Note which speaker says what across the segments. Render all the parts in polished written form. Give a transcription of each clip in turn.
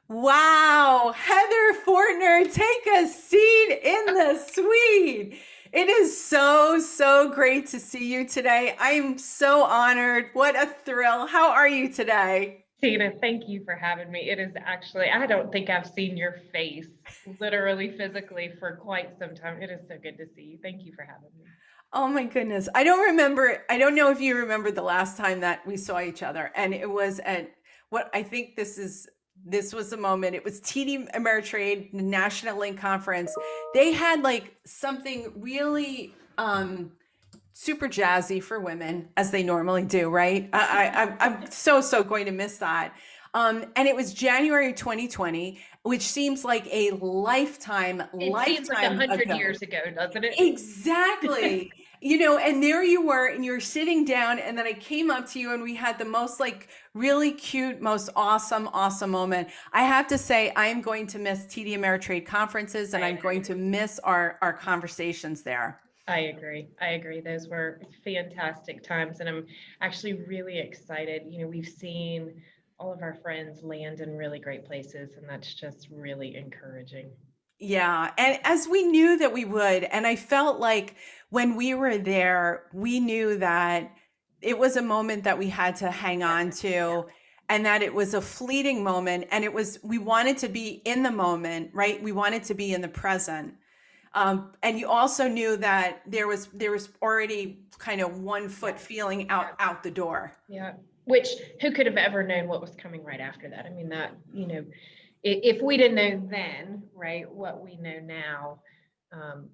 Speaker 1: Wow, Heather Fortner, take a seat in the suite. It is so great to see you today. I'm so honored. What a thrill. How are you today?
Speaker 2: Tina, thank you for having me. It is actually, I don't think I've seen your face literally physically for quite some time. It is so good to see you. Thank you for having me.
Speaker 1: Oh my goodness. I don't know if you remember the last time that we saw each other. And it was at what I think this was the moment. It was TD Ameritrade National Link Conference. They had like something really super jazzy for women, as they normally do, right? I'm so going to miss that. And it was January 2020, which seems like a
Speaker 2: It seems like a
Speaker 1: lifetime
Speaker 2: hundred
Speaker 1: ago.
Speaker 2: years ago, doesn't it?
Speaker 1: Exactly. You know, and there you were, and you were sitting down, and then I came up to you, and we had the most like really cute, most awesome moment. I have to say, I'm going to miss TD Ameritrade conferences, and
Speaker 2: I
Speaker 1: I'm going
Speaker 2: agree.
Speaker 1: to miss our conversations there.
Speaker 2: I agree. I agree. Those were fantastic times. And I'm actually really excited. We've seen all of our friends land in really great places, and that's just really encouraging.
Speaker 1: Yeah, and as we knew that we would, and I felt like when we were there, we knew that it was a moment that we had to hang
Speaker 2: Yeah.
Speaker 1: on to, and that it was a fleeting moment, and we wanted to be in the moment, right? We wanted to be in the present. And you also knew that there was already kind of one
Speaker 2: Yeah.
Speaker 1: foot feeling
Speaker 2: Yeah.
Speaker 1: out the door.
Speaker 2: Yeah. Which, who could have ever known what was coming right after that? I mean, if we didn't know then, right, what we know now, um,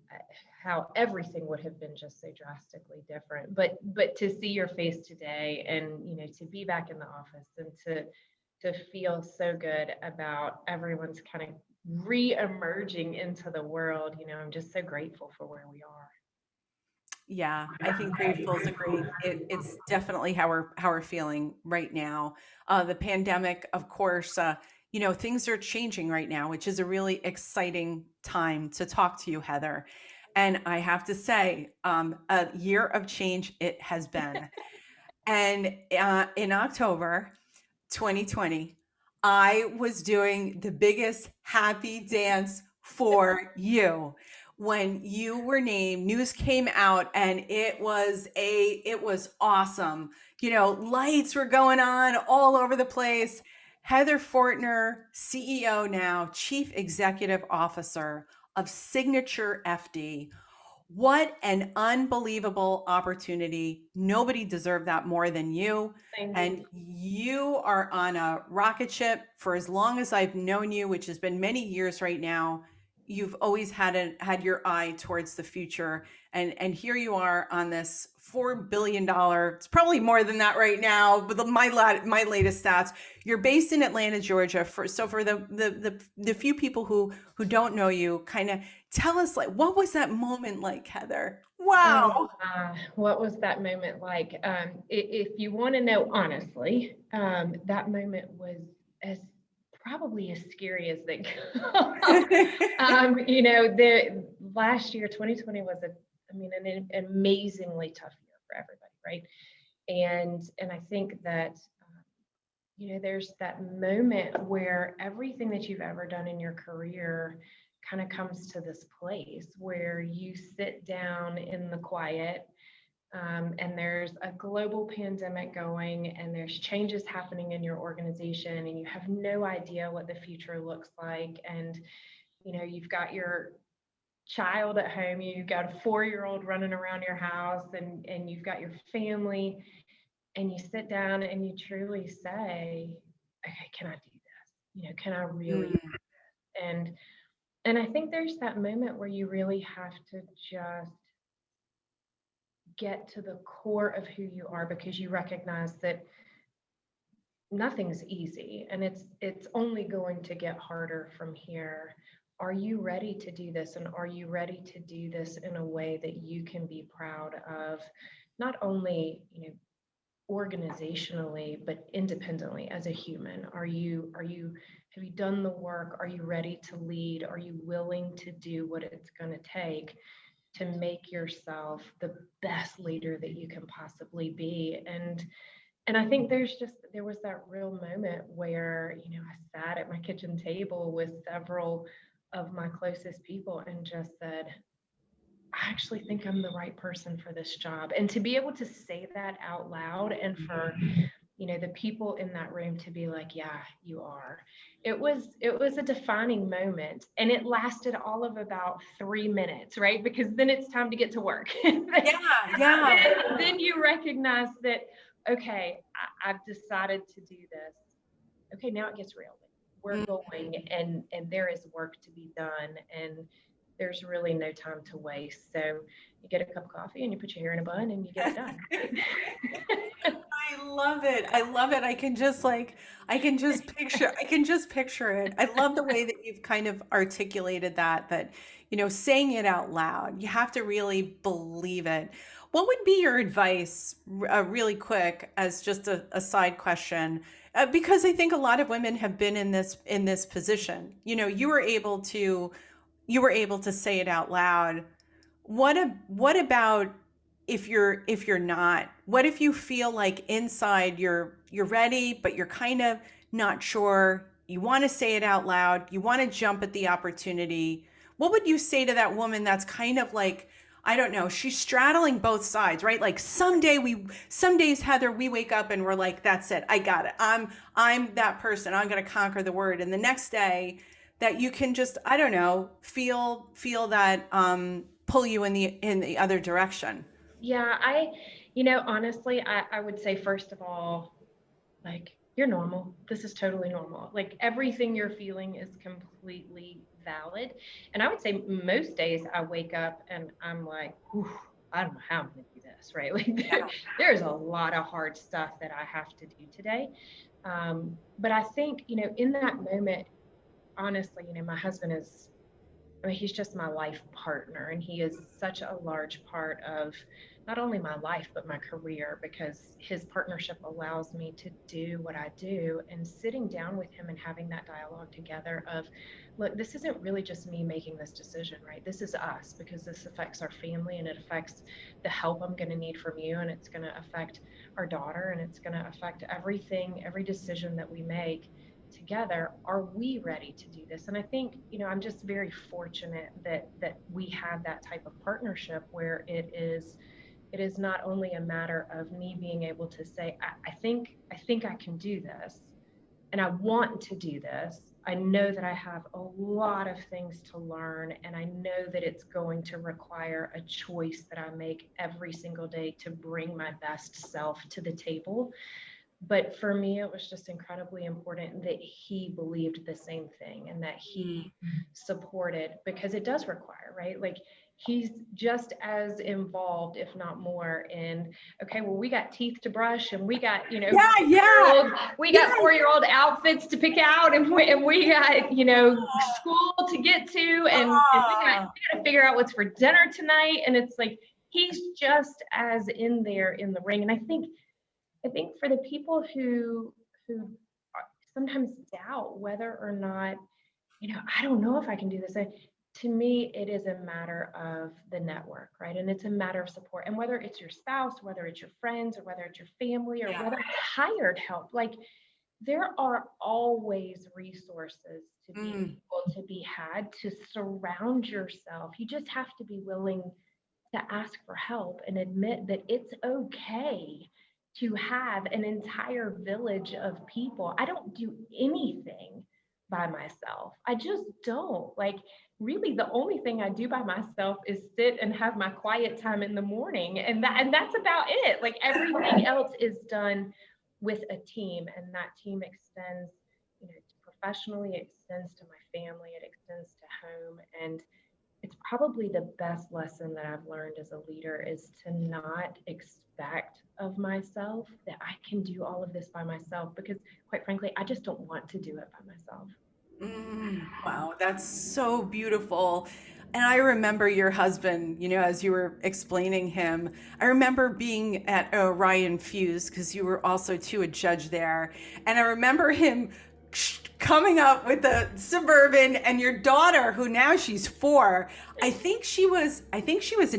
Speaker 2: how everything would have been just so drastically different. But to see your face today, and to be back in the office, and to feel so good about everyone's kind of re-emerging into the world, I'm just so grateful for where we are.
Speaker 1: Yeah, I think grateful is a it's definitely how we're feeling right now. The pandemic, of course, things are changing right now, which is a really exciting time to talk to you, Heather. And I have to say, a year of change it has been. And in October 2020, I was doing the biggest happy dance for you when you were named. News came out, and it was awesome. You know, lights were going on all over the place. Heather Fortner, CEO now, Chief Executive Officer of Signature FD. What an unbelievable opportunity. Nobody deserved that more than you.
Speaker 2: Thank you.
Speaker 1: And you are on a rocket ship for as long as I've known you, which has been many years right now. You've always had your eye towards the future. And here you are on this $4 billion. It's probably more than that right now, but my latest stats. You're based in Atlanta, Georgia. For the few people who don't know you, kind of tell us, like, what was that moment like, Heather?
Speaker 2: Oh,
Speaker 1: Wow.
Speaker 2: what was that moment like? If you want to know honestly, that moment was as probably as scary as they go. The last year, 2020 was an amazingly tough year for everybody, right? And I think that there's that moment where everything that you've ever done in your career kind of comes to this place where you sit down in the quiet, and there's a global pandemic going, and there's changes happening in your organization, and you have no idea what the future looks like. And you've got your child at home, you've got a 4-year-old running around your house, and you've got your family, and you sit down and you truly say, okay, can I do this? Can I really?
Speaker 1: Mm,
Speaker 2: And I think there's that moment where you really have to just get to the core of who you are, because you recognize that nothing's easy, and it's only going to get harder from here. Are you ready to do this, and are you ready to do this in a way that you can be proud of, not only organizationally but independently as a human? Are you have you done the work? Are you ready to lead? Are you willing to do what it's going to take to make yourself the best leader that you can possibly be? And And I think there was that real moment where, I sat at my kitchen table with several of my closest people and just said, I actually think I'm the right person for this job. And to be able to say that out loud, and for, the people in that room to be like, yeah, you are. It was a defining moment, and it lasted all of about 3 minutes, right? Because then it's time to get to work.
Speaker 1: Yeah.
Speaker 2: Then you recognize that, okay, I've decided to do this. Okay, now it gets real. We're going, and there is work to be done, and there's really no time to waste. So you get a cup of coffee and you put your hair in a bun and you get it done.
Speaker 1: I love it. I love it. I can just picture it. I love the way that you've kind of articulated that, saying it out loud, you have to really believe it. What would be your advice, really quick, as just a side question? Because I think a lot of women have been in this position. You were able to say it out loud. What about if you're not? What if you feel like inside you're ready, but you're kind of not sure? You want to say it out loud. You want to jump at the opportunity. What would you say to that woman that's kind of like, I don't know, she's straddling both sides, right? Like some days, Heather, we wake up and we're like, that's it. I got it. I'm that person. I'm going to conquer the word. And the next day that you can just, I don't know, feel that pull you in the other direction.
Speaker 2: Yeah, honestly, I would say, first of all, like, you're normal. This is totally normal. Like, everything you're feeling is completely valid. And I would say most days I wake up and I'm like, "Ooh, I don't know how I'm going to do this," right? Like, there's a lot of hard stuff that I have to do today. But I think, in that moment, honestly, my husband is, I mean, he's just my life partner, and he is such a large part of not only my life, but my career, because his partnership allows me to do what I do. And sitting down with him and having that dialogue together of, look, this isn't really just me making this decision, right? This is us, because this affects our family, and it affects the help I'm going to need from you, and it's going to affect our daughter, and it's going to affect everything, every decision that we make together. Are we ready to do this? And I think, I'm just very fortunate that we have that type of partnership where it is not only a matter of me being able to say, I think I can do this, and I want to do this. I know that I have a lot of things to learn, and I know that it's going to require a choice that I make every single day to bring my best self to the table. But for me, it was just incredibly important that he believed the same thing, and that he supported, because it does require, right? Like, he's just as involved, if not more, in, okay, well, we got teeth to brush, and we got,
Speaker 1: Yeah, yeah,
Speaker 2: we
Speaker 1: yeah.
Speaker 2: got 4-year-old outfits to pick out, and we got, school to get to, and we got to figure out what's for dinner tonight. And it's like, he's just as in there in the ring. And I think for the people who sometimes doubt whether or not, I don't know if I can do this. To me, it is a matter of the network, right? And it's a matter of support. And whether it's your spouse, whether it's your friends, or whether it's your family, or whether it's hired help, like, there are always resources to be able to be had, to surround yourself. You just have to be willing to ask for help and admit that it's okay to have an entire village of people. I don't do anything by myself. I just don't. Like, really, the only thing I do by myself is sit and have my quiet time in the morning, and that's about it. Like, everything else is done with a team, and that team extends, professionally, it extends to my family, it extends to home. And it's probably the best lesson that I've learned as a leader, is to not expect of myself that I can do all of this by myself, because, quite frankly, I just don't want to do it by myself.
Speaker 1: Wow, that's so beautiful. And I remember your husband, as you were explaining him, I remember being at Orion Fuse, because you were also too a judge there. And I remember him coming up with the Suburban, and your daughter, who now she's 4, I think she was an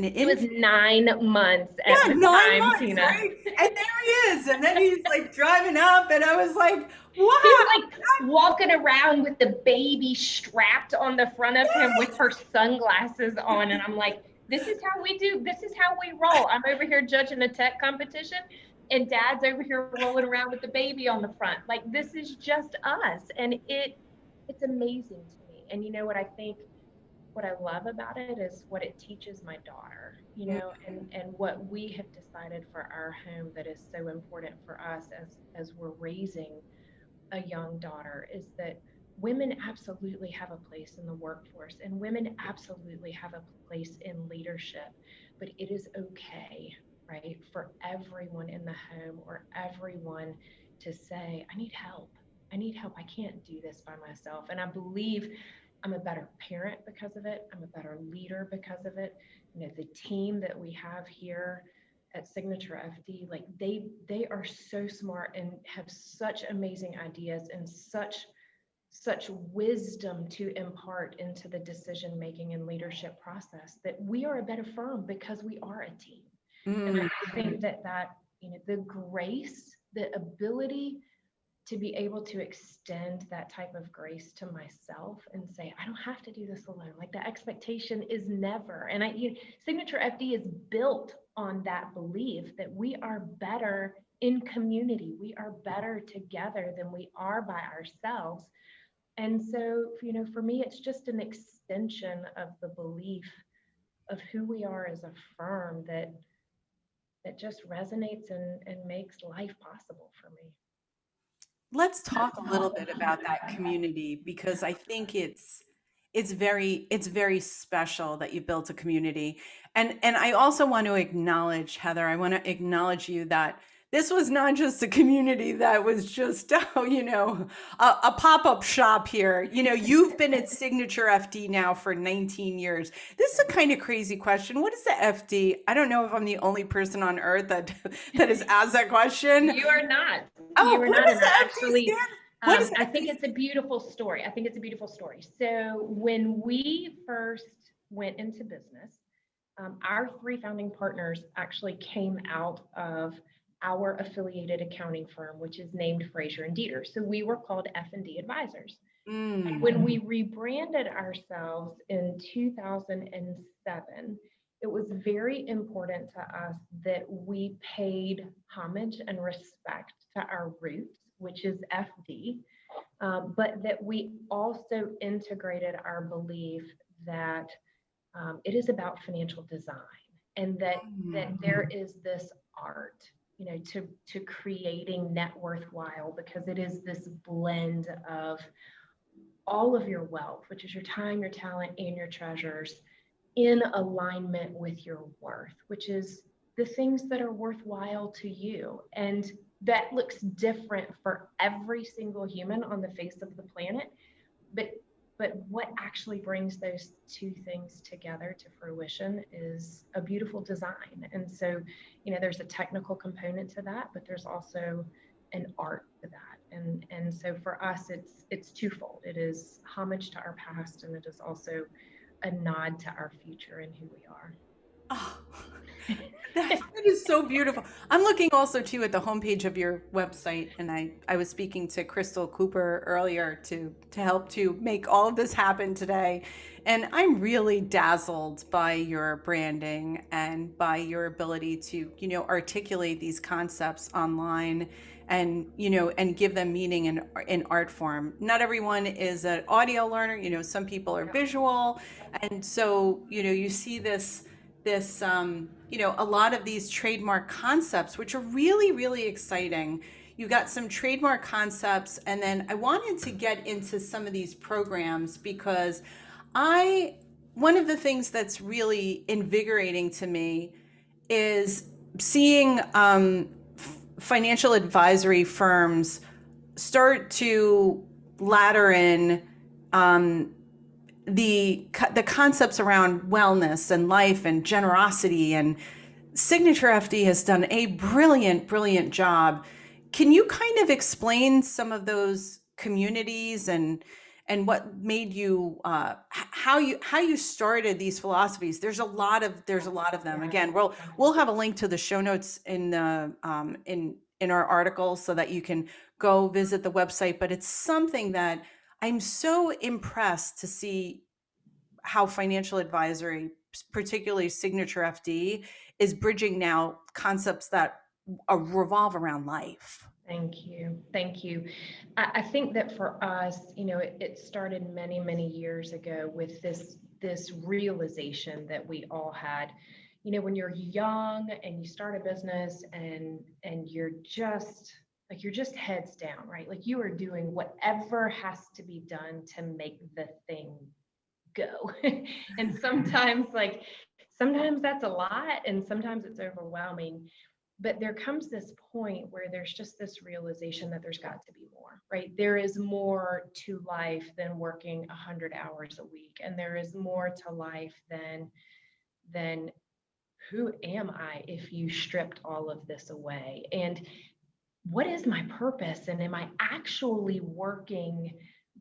Speaker 2: He was
Speaker 1: infant.
Speaker 2: 9 months at
Speaker 1: Yeah,
Speaker 2: the
Speaker 1: 9
Speaker 2: time,
Speaker 1: months,
Speaker 2: Tina.
Speaker 1: right? And there he is. And then he's like driving up, and I was like,
Speaker 2: He's
Speaker 1: wow.
Speaker 2: like walking around with the baby strapped on the front of him with her sunglasses on. And I'm like, this is how we do, this is how we roll. I'm over here judging a tech competition, and dad's over here rolling around with the baby on the front. Like, this is just us. And it's amazing to me. And you know what I think, what I love about it is what it teaches my daughter, and what we have decided for our home that is so important for us as we're raising a young daughter, is that women absolutely have a place in the workforce, and women absolutely have a place in leadership, but it is okay, right, for everyone in the home or everyone to say, I need help. I need help. I can't do this by myself. And I believe I'm a better parent because of it. I'm a better leader because of it. The team that we have here at SignatureFD, like they are so smart and have such amazing ideas and such wisdom to impart into the decision making and leadership process, that we are a better firm because we are a team. And
Speaker 1: Mm.
Speaker 2: I think that the grace, the ability to be able to extend that type of grace to myself and say, I don't have to do this alone. Like, the expectation is never. And SignatureFD is built on that belief that we are better in community. We are better together than we are by ourselves. And so, for me, it's just an extension of the belief of who we are as a firm that just resonates and makes life possible for me.
Speaker 1: Let's talk a little bit about that community, because I think it's very special that you built a community. And I also want to acknowledge, Heather, I want to acknowledge you that this was not just a community that was just a pop-up shop here. You've been at Signature FD now for 19 years. This is a kind of crazy question. What is the FD? I don't know if I'm the only person on earth that has asked that question.
Speaker 2: You are not.
Speaker 1: Oh,
Speaker 2: You are
Speaker 1: what
Speaker 2: not.
Speaker 1: does
Speaker 2: And
Speaker 1: the
Speaker 2: I
Speaker 1: FD
Speaker 2: actually,
Speaker 1: stand? What does the
Speaker 2: I think
Speaker 1: FD?
Speaker 2: it's a beautiful story. I think it's a beautiful story. So when we first went into business, our 3 founding partners actually came out of our affiliated accounting firm, which is named Fraser and Dieter. So we were called F&D Advisors. And
Speaker 1: Mm.
Speaker 2: when we rebranded ourselves in 2007, it was very important to us that we paid homage and respect to our roots, which is FD, but that we also integrated our belief that it is about financial design, and that there is this art, to creating net worthwhile, because it is this blend of all of your wealth, which is your time, your talent, and your treasures, in alignment with your worth, which is the things that are worthwhile to you. And that looks different for every single human on the face of the planet. But what actually brings those 2 things together to fruition is a beautiful design. And so, there's a technical component to that, but there's also an art to that. And so for us, it's twofold. It is homage to our past, and it is also a nod to our future and who we are.
Speaker 1: Oh, that is so beautiful. I'm looking also too at the homepage of your website, and I was speaking to Crystal Cooper earlier to help to make all of this happen today. And I'm really dazzled by your branding and by your ability to, articulate these concepts online, and and give them meaning in art form. Not everyone is an audio learner. Some people are visual, and so you see this a lot of these trademark concepts, which are really, really exciting. You got some trademark concepts, and then I wanted to get into some of these programs, because I one of the things that's really invigorating to me is seeing financial advisory firms start to ladder in um, the concepts around wellness and life and generosity, and Signature FD has done a brilliant job. Can you kind of explain some of those communities and what made you how you started these philosophies. There's a lot of them.
Speaker 2: Yeah.
Speaker 1: Again, we'll have a link to the show notes in the in our article so that you can go visit the website. But it's something that I'm so impressed to see how financial advisory, particularly Signature FD, is bridging now concepts that revolve around life.
Speaker 2: Thank you. Thank you. I think that for us, it started many, many years ago with this realization that we all had. When you're young and you start a business and you're just heads down, right? Like you are doing whatever has to be done to make the thing go. And sometimes that's a lot and sometimes it's overwhelming. But there comes this point where there's just this realization that there's got to be more, right? There is more to life than working 100 hours a week. And there is more to life than who am I if you stripped all of this away? And what is my purpose? And am I actually working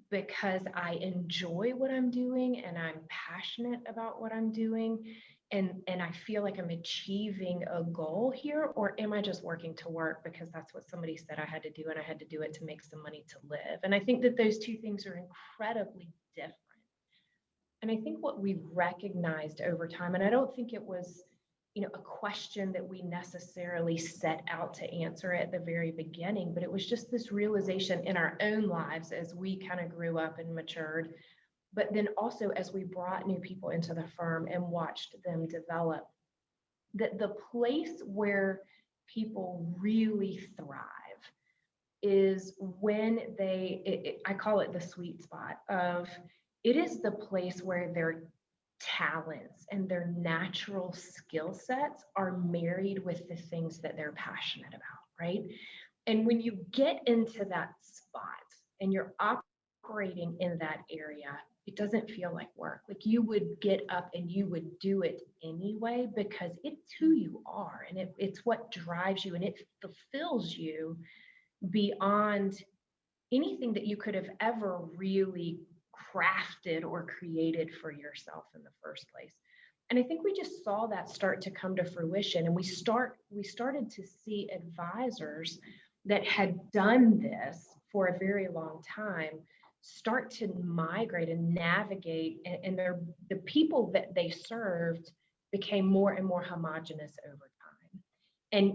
Speaker 2: because I enjoy what I'm doing and I'm passionate about what I'm doing and I feel like I'm achieving a goal here, or am I just working to work because that's what somebody said I had to do and I had to do it to make some money to live? And I think that those two things are incredibly different. And I think what we recognized over time, and I don't think it was a question that we necessarily set out to answer at the very beginning, but it was just this realization in our own lives as we kind of grew up and matured, but then also as we brought new people into the firm and watched them develop, that the place where people really thrive is when I call it the sweet spot of, it is the place where their talents and their natural skill sets are married with the things that they're passionate about, right? And when you get into that spot and you're operating in that area, it doesn't feel like work. Like you would get up and you would do it anyway because it's who you are and it's what drives you and it fulfills you beyond anything that you could have ever really crafted or created for yourself in the first place. And I think we just saw that start to come to fruition. And we started to see advisors that had done this for a very long time start to migrate and navigate, and the people that they served became more and more homogenous over time.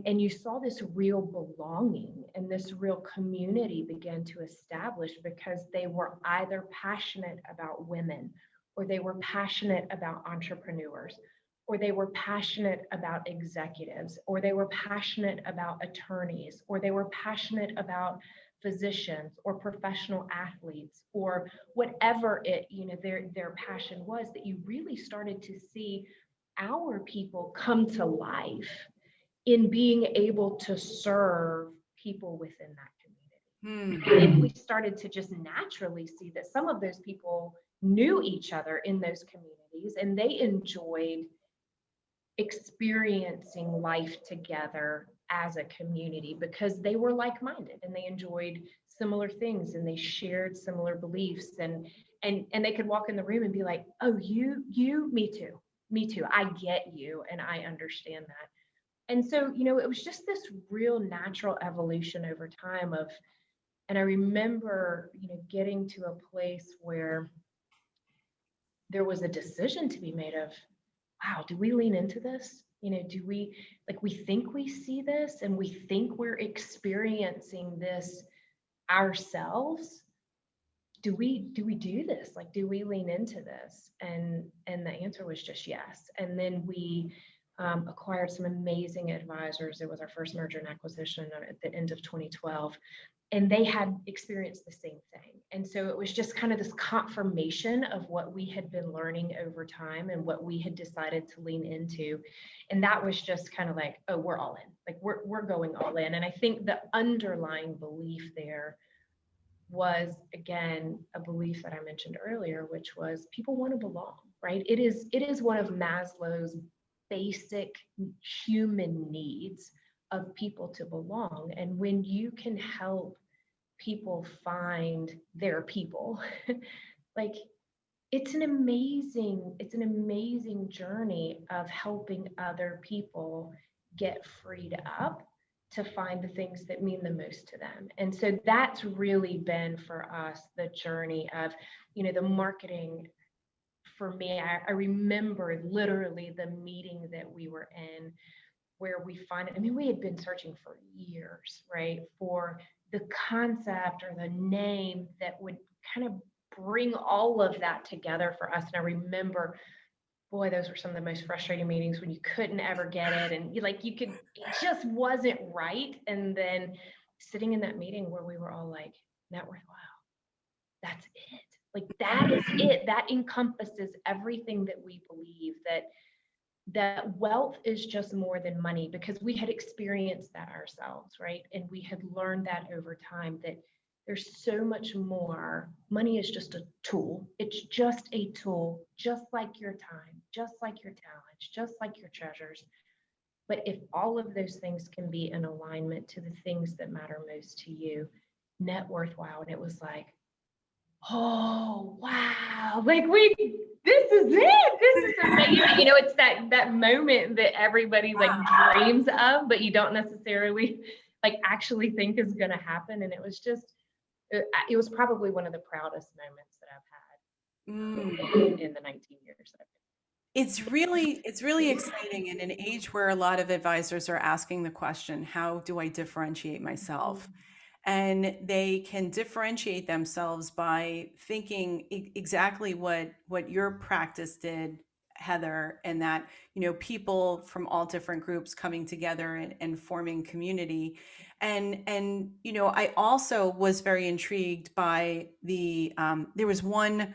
Speaker 2: And you saw this real belonging and this real community begin to establish because they were either passionate about women, or they were passionate about entrepreneurs, or they were passionate about executives, or they were passionate about attorneys, or they were passionate about physicians or professional athletes, or whatever their passion was, that you really started to see our people come to life in being able to serve people within that community. And we started to just naturally see that some of those people knew each other in those communities and they enjoyed experiencing life together as a community because they were like-minded and they enjoyed similar things and they shared similar beliefs and they could walk in the room and be like, oh, you, me too, I get you and I understand that. And so, it was just this real natural evolution over time and I remember, getting to a place where there was a decision to be made of, wow, do we lean into this? Do we think we see this and we think we're experiencing this ourselves? Do we do this? Do we lean into this? And the answer was just yes. And then we acquired some amazing advisors. It was our first merger and acquisition at the end of 2012. And they had experienced the same thing. And so it was just kind of this confirmation of what we had been learning over time and what we had decided to lean into. And that was just kind of like, oh, we're all in. We're going all in. And I think the underlying belief there was, again, a belief that I mentioned earlier, which was people want to belong, right? It is one of Maslow's basic human needs of people to belong. And when you can help people find their people. Like, it's an amazing journey of helping other people get freed up to find the things that mean the most to them. And so that's really been for us the journey of, the marketing. For me, I remember literally the meeting that we were in where we had been searching for years, right, for the concept or the name that would kind of bring all of that together for us. And I remember, boy, those were some of the most frustrating meetings when you couldn't ever get it. And it just wasn't right. And then sitting in that meeting where we were all like, net worth, wow, that's it. Like, that is it. That encompasses everything that we believe, that wealth is just more than money, because we had experienced that ourselves, right? And we had learned that over time, that there's so much more. Money is just a tool. It's just a tool, just like your time, just like your talents, just like your treasures. But if all of those things can be in alignment to the things that matter most to you, net worth, wow. And it was like, oh, wow, like this is it. This is amazing. It's that moment that everybody like dreams of, but you don't necessarily like actually think is going to happen. And it was was probably one of the proudest moments that I've had in the 19 years that I've
Speaker 1: It's really exciting in an age where a lot of advisors are asking the question, how do I differentiate myself?
Speaker 2: been.
Speaker 1: And they can differentiate themselves by thinking exactly what your practice did, Heather, and that, people from all different groups coming together and forming community. And I also was very intrigued by there was one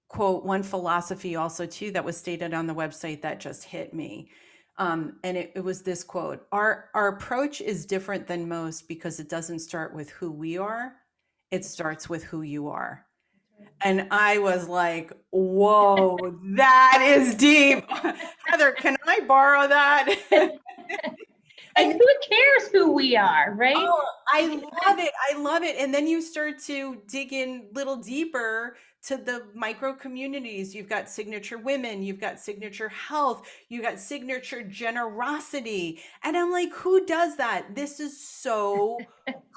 Speaker 1: quote, one philosophy also too that was stated on the website that just hit me. And it was this quote: our approach is different than most because it doesn't start with who we are, it starts with who you are. And I was like, whoa, that is deep. Heather, can I borrow that?
Speaker 2: And
Speaker 1: And
Speaker 2: who cares who we are, right?
Speaker 1: oh, I love it. I love it. And then you start to dig in a little deeper to the micro communities. You've got Signature Women, you've got Signature Health, you've got Signature Generosity. And I'm like, who does that? This is so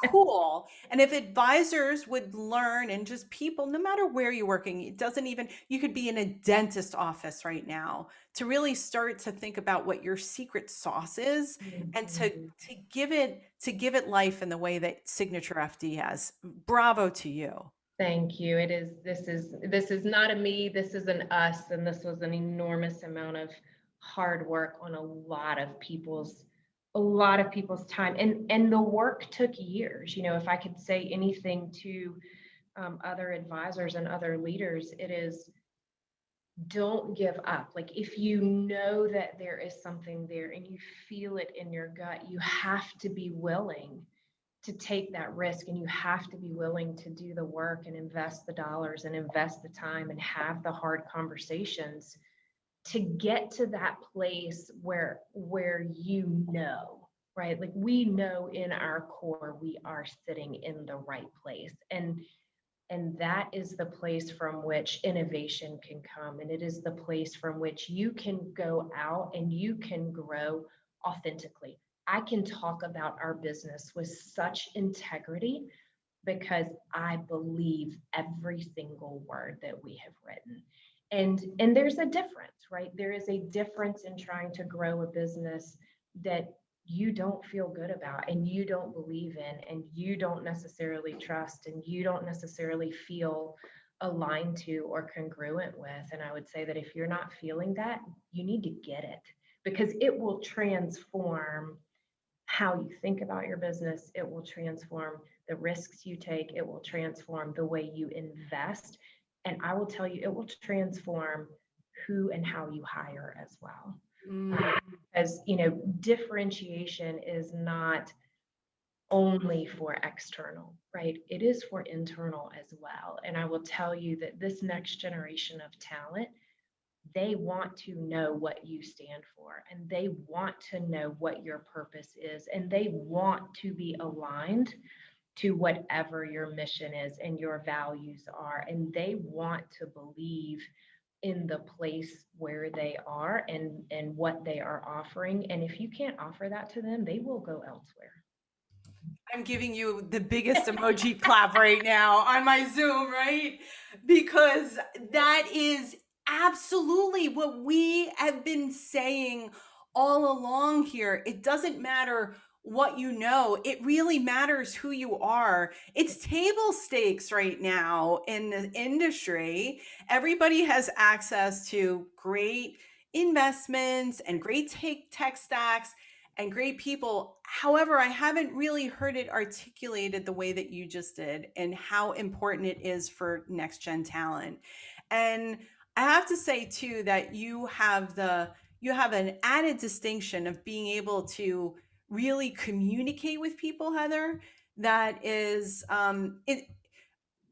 Speaker 1: cool. And if advisors would learn, and just people, no matter where you're working, it doesn't even, you could be in a dentist office right now, to really start to think about what your secret sauce is, and to give it life in the way that Signature FD has. Bravo to you.
Speaker 2: Thank you. This is not a me, this is an us, and this was an enormous amount of hard work on a lot of people's time. And the work took years. If I could say anything to other advisors and other leaders, it is, don't give up. Like, if you know that there is something there and you feel it in your gut, you have to be willing to take that risk, and you have to be willing to do the work and invest the dollars and invest the time and have the hard conversations to get to that place where right? Like, we know in our core we are sitting in the right place, and that is the place from which innovation can come, and it is the place from which you can go out and you can grow authentically. I can talk about our business with such integrity because I believe every single word that we have written. And there's a difference, right? There is a difference in trying to grow a business that you don't feel good about and you don't believe in and you don't necessarily trust and you don't necessarily feel aligned to or congruent with. And I would say that if you're not feeling that, you need to get it, because it will transform how you think about your business. It will transform the risks you take. It will transform the way you invest. And I will tell you, it will transform who and how you hire as well. As differentiation is not only for external, right? It is for internal as well. And I will tell you that this next generation of talent, they want to know what you stand for, and they want to know what your purpose is, and they want to be aligned to whatever your mission is and your values are. And they want to believe in the place where they are and what they are offering. And if you can't offer that to them, they will go elsewhere.
Speaker 1: I'm giving you the biggest emoji clap right now on my Zoom, right? Because that is absolutely what we have been saying all along here. It doesn't matter what you know, it really matters who you are. It's table stakes right now in the industry. Everybody has access to great investments and great tech stacks and great people. However, I haven't really heard it articulated the way that you just did and how important it is for next gen talent. And I have to say too that you have an added distinction of being able to really communicate with people, Heather, that is it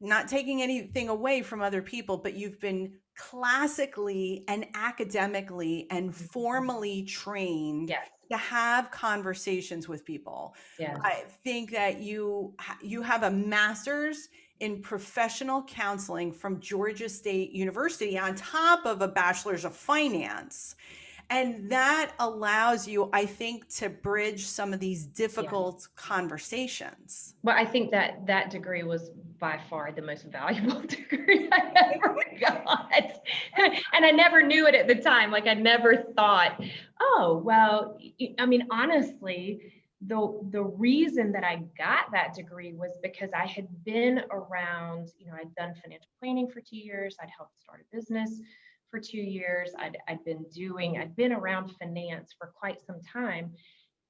Speaker 1: not taking anything away from other people, but you've been classically and academically and formally trained
Speaker 2: Yes.
Speaker 1: to have conversations with people.
Speaker 2: Yes.
Speaker 1: I think that you have a master's in professional counseling from Georgia State University on top of a bachelor's of finance. And that allows you, I think, to bridge some of these difficult conversations.
Speaker 2: Well, I think that that degree was by far the most valuable degree I ever got. And I never knew it at the time. Like I never thought, oh, well, I mean, honestly, the reason that I got that degree was because I had been around, I'd done financial planning for 2 years. I'd helped start a business for 2 years. I'd been around finance for quite some time.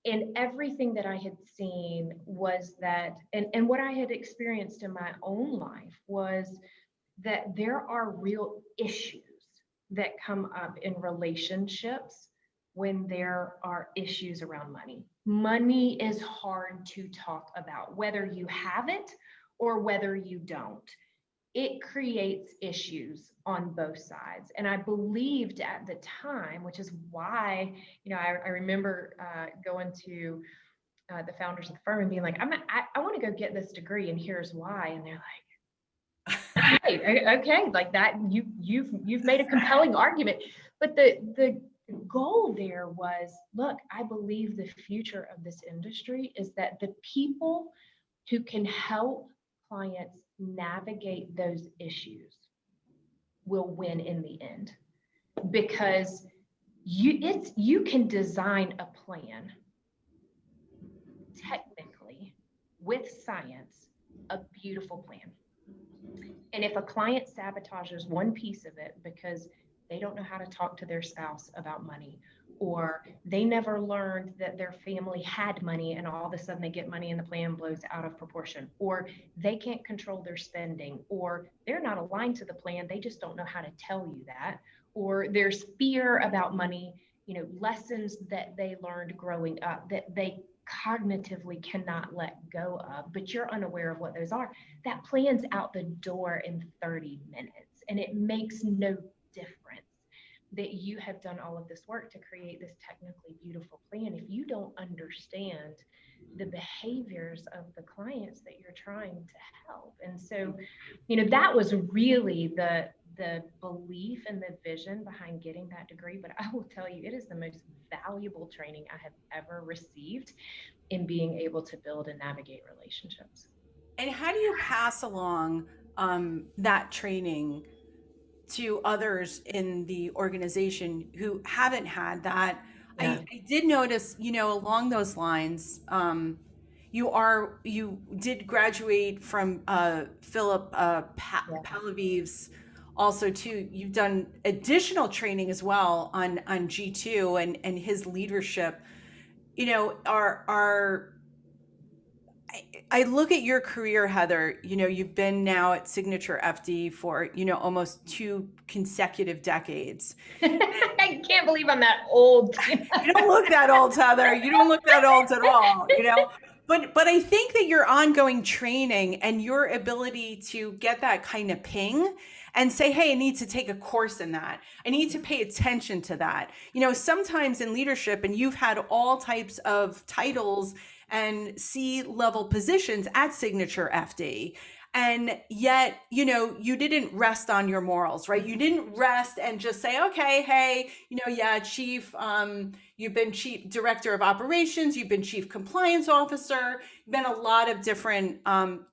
Speaker 2: And everything that I had seen was that, and what I had experienced in my own life was that there are real issues that come up in relationships when there are issues around money. Money is hard to talk about, whether you have it or whether you don't. It creates issues on both sides. And I believed at the time, which is why, I remember going to the founders of the firm and being like, I want to go get this degree, and here's why. And they're like, hey, okay, like that, you've made a compelling argument. But the goal there was, look, I believe the future of this industry is that the people who can help clients navigate those issues will win in the end, because you can design a plan technically with science, a beautiful plan. And if a client sabotages one piece of it because they don't know how to talk to their spouse about money, or they never learned that their family had money and all of a sudden they get money and the plan blows out of proportion, or they can't control their spending, or they're not aligned to the plan, they just don't know how to tell you that, or there's fear about money, lessons that they learned growing up that they cognitively cannot let go of, but you're unaware of what those are, that plan's out the door in 30 minutes. And it makes no difference that you have done all of this work to create this technically beautiful plan if you don't understand the behaviors of the clients that you're trying to help. And so, that was really the belief and the vision behind getting that degree. But I will tell you, it is the most valuable training I have ever received in being able to build and navigate relationships.
Speaker 1: And how do you pass along that training to others in the organization who haven't had that?
Speaker 2: Yeah.
Speaker 1: I did notice, along those lines, you did graduate from Philip Palaviv's also too. You've done additional training as well on G2 and his leadership. I look at your career, Heather. You've been now at SignatureFD for, almost 2 consecutive decades.
Speaker 2: I can't believe I'm that old.
Speaker 1: You don't look that old, Heather. You don't look that old at all, But I think that your ongoing training and your ability to get that kind of ping and say, hey, I need to take a course in that. I need to pay attention to that. Sometimes in leadership, and you've had all types of titles and C-level positions at Signature FD. And yet, you didn't rest on your morals, right? You didn't rest and just say, okay, hey, yeah, chief, you've been chief director of operations, you've been chief compliance officer, you've been a lot of different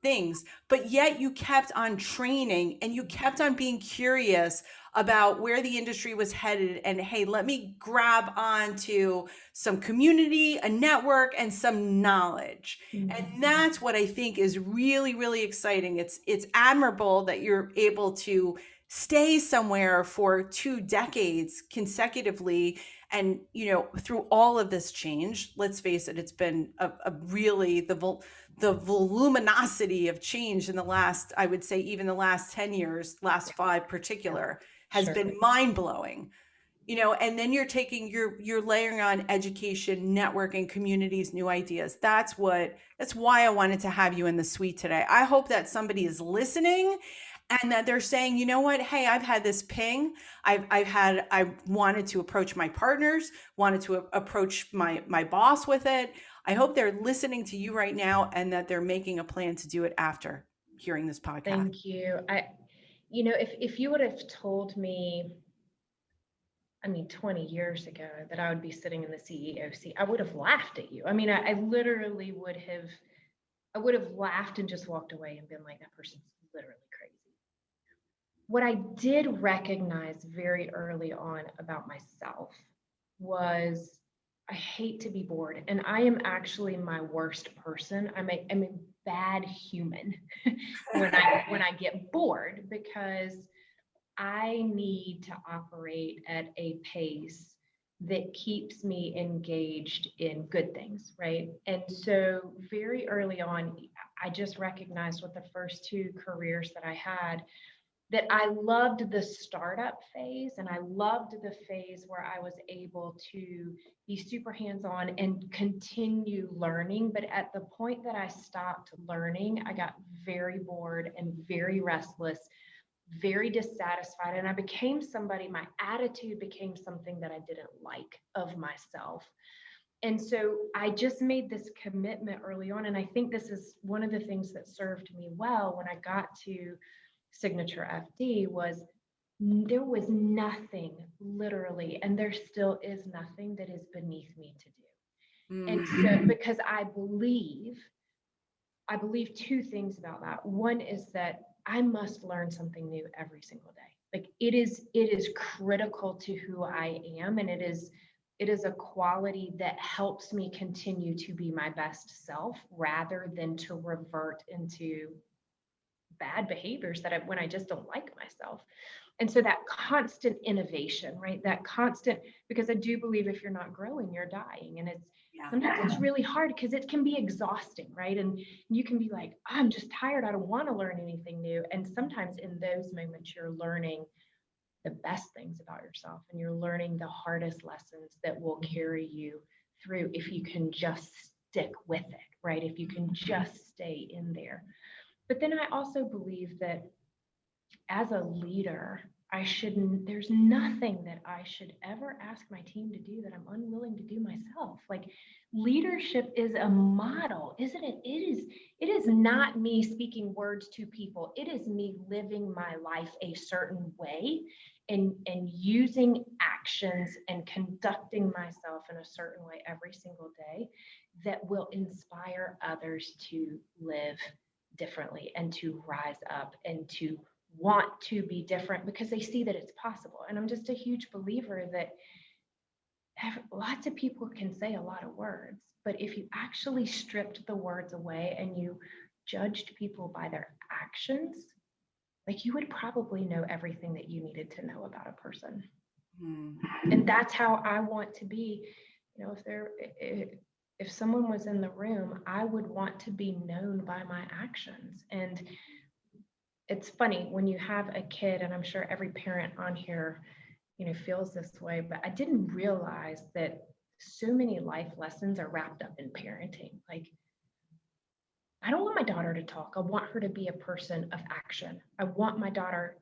Speaker 1: things, but yet you kept on training and you kept on being curious about where the industry was headed. And hey, let me grab onto some community, a network, and some knowledge. And that's what I think is really, really exciting. It's admirable that you're able to stay somewhere for 2 decades consecutively. And, through all of this change, let's face it, it's been a really the voluminosity of change in the last, I would say, even the last 10 years, last 5 particular, has
Speaker 2: Sure.
Speaker 1: been mind blowing. And then you're layering on education, networking, communities, new ideas. That's why I wanted to have you in the suite today. I hope that somebody is listening and that they're saying, you know what, hey, I've had this ping. I wanted to approach my partners, wanted to approach my boss with it. I hope they're listening to you right now and that they're making a plan to do it after hearing this podcast.
Speaker 2: Thank you. If you would have told me, 20 years ago that I would be sitting in the CEO seat, I would have laughed at you. I literally I would have laughed and just walked away and been like, that person's literally crazy. What I did recognize very early on about myself was I hate to be bored, and I am actually my worst person. I'm a bad human when I get bored, because I need to operate at a pace that keeps me engaged in good things, right? And so very early on, I just recognized with the first 2 careers that I had that I loved the startup phase, and I loved the phase where I was able to be super hands-on and continue learning. But at the point that I stopped learning, I got very bored and very restless, very dissatisfied, and I became somebody, my attitude became something that I didn't like of myself. And so I just made this commitment early on, and I think this is one of the things that served me well when I got to Signature FD was there was nothing, literally, and there still is nothing that is beneath me to do. And so because I believe 2 things about that. One is that I must learn something new every single day. Like it is critical to who I am, and it is a quality that helps me continue to be my best self rather than to revert into bad behaviors when I just don't like myself. And so that constant innovation, right? That constant, because I do believe if you're not growing, you're dying. And sometimes it's really hard because it can be exhausting, right? And you can be like, I'm just tired. I don't want to learn anything new. And sometimes in those moments, you're learning the best things about yourself, and you're learning the hardest lessons that will carry you through if you can just stick with it, right? If you can just stay in there. But then I also believe that as a leader, there's nothing that I should ever ask my team to do that I'm unwilling to do myself. Like leadership is a model, isn't it? It is not me speaking words to people. It is me living my life a certain way and using actions and conducting myself in a certain way every single day that will inspire others to live differently and to rise up and to want to be different because they see that it's possible. And I'm just a huge believer that lots of people can say a lot of words, but if you actually stripped the words away and you judged people by their actions, like you would probably know everything that you needed to know about a person. And that's how I want to be. If someone was in the room, I would want to be known by my actions. And it's funny when you have a kid, and I'm sure every parent on here, feels this way, but I didn't realize that so many life lessons are wrapped up in parenting. Like, I don't want my daughter to talk. I want her to be a person of action. I want my daughter,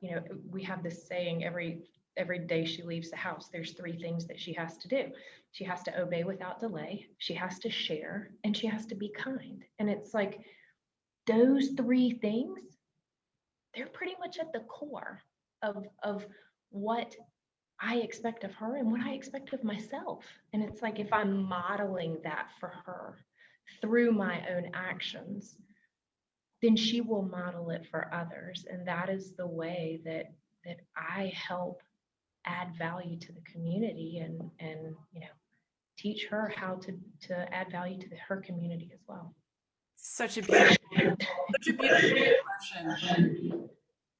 Speaker 2: we have this saying every every day she leaves the house, there's 3 things that she has to do. She has to obey without delay, she has to share, and she has to be kind. And it's like those 3 things, they're pretty much at the core of what I expect of her and what I expect of myself. And it's like if I'm modeling that for her through my own actions, then she will model it for others. And that is the way that I help add value to the community and teach her how to add value to her community as well.
Speaker 1: Such a beautiful, such a beautiful expression.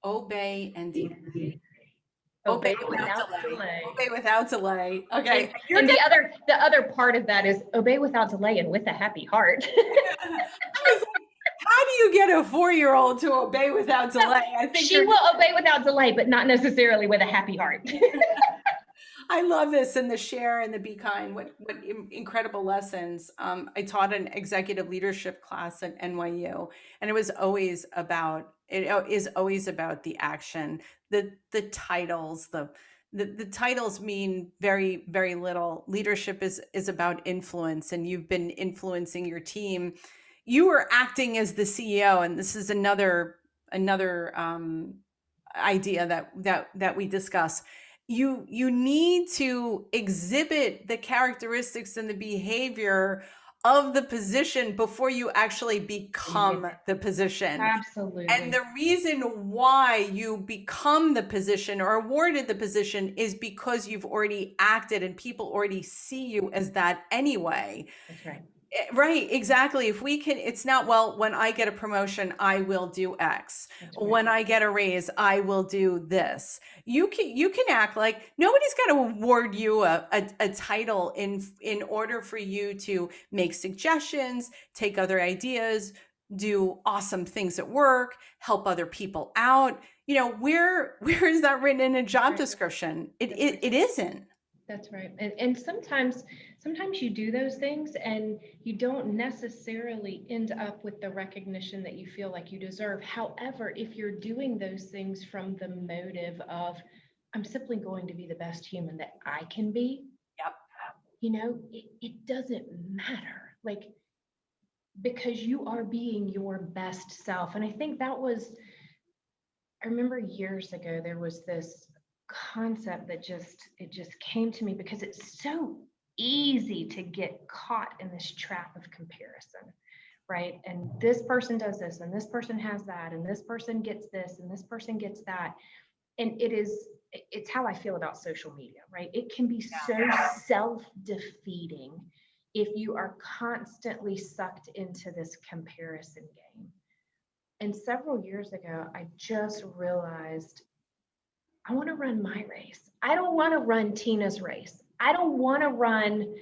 Speaker 1: Obey and delay. Obey
Speaker 2: Obey
Speaker 1: without
Speaker 2: without
Speaker 1: delay.
Speaker 2: delay.
Speaker 1: Obey without delay. Okay.
Speaker 2: And the other part of that is obey without delay and with a happy heart.
Speaker 1: I was like, how do you get a 4-year-old to obey without delay? I think
Speaker 2: she will obey without delay, but not necessarily with a happy heart.
Speaker 1: I love this, and the share and the be kind. What incredible lessons. I taught an executive leadership class at NYU, and it was always about, it is always about the action. The titles, the titles mean very, very little. Leadership is about influence, and you've been influencing your team. You are acting as the CEO, and this is another idea that we discuss. You need to exhibit the characteristics and the behavior of the position before you actually become the position.
Speaker 2: Absolutely.
Speaker 1: And the reason why you become the position or awarded the position is because you've already acted and people already see you as that anyway.
Speaker 2: That's right.
Speaker 1: Right, exactly. If we can, it's not, well, when I get a promotion, I will do X.
Speaker 2: Right.
Speaker 1: When I get a raise, I will do this. You can act like nobody's got to award you a title in order for you to make suggestions, take other ideas, do awesome things at work, help other people out. Where is that written in a job description? It isn't.
Speaker 2: That's right. And sometimes you do those things and you don't necessarily end up with the recognition that you feel like you deserve. However, if you're doing those things from the motive of, I'm simply going to be the best human that I can be,
Speaker 1: yep,
Speaker 2: it doesn't matter. Like, because you are being your best self. And I think I remember years ago, there was this concept that it just came to me because it's so easy to get caught in this trap of comparison, right? And this person does this, and this person has that, and this person gets this, and this person gets that. And it's how I feel about social media, right? It can be so self-defeating if you are constantly sucked into this comparison game. And several years ago, I just realized I want to run my race. I don't want to run Tina's race. I don't want to run